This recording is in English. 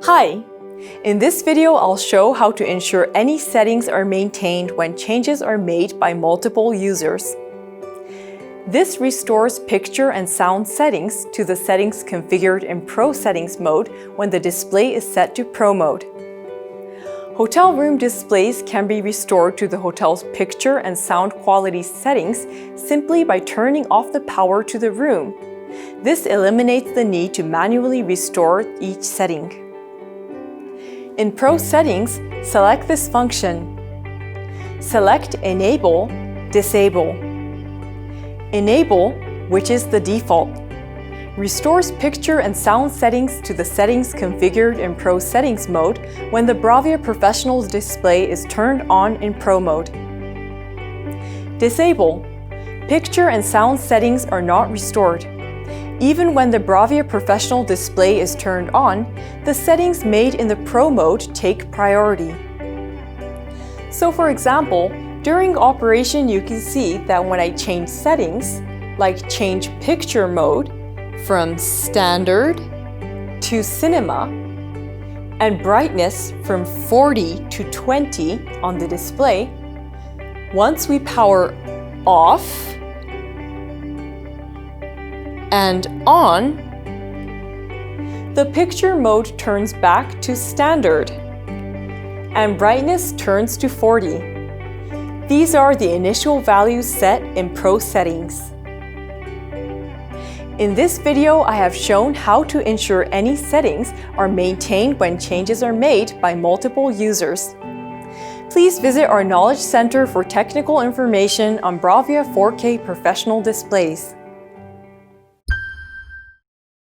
Hi! In this video, I'll show how to ensure any settings are maintained when changes are made by multiple users. This restores picture and sound settings to the settings configured in Pro Settings mode when the display is set to Pro mode. Hotel room displays can be restored to the hotel's picture and sound quality settings simply by turning off the power to the room. This eliminates the need to manually restore each setting. In Pro Settings, select this function. Select Enable, Disable. Enable, which is the default, restores picture and sound settings to the settings configured in Pro Settings mode when the BRAVIA Professional Display is turned on in Pro mode. Disable. Picture and sound settings are not restored. Even when the BRAVIA Professional Display is turned on, the settings made in the Pro mode take priority. So for example, during operation you can see that when I change settings, like change picture mode from Standard to Cinema, and brightness from 40 to 20 on the display, once we power off and on, the picture mode turns back to Standard and brightness turns to 40. These are the initial values set in Pro Settings. In this video, I have shown how to ensure any settings are maintained when changes are made by multiple users. Please visit our Knowledge Center for technical information on BRAVIA 4K professional displays.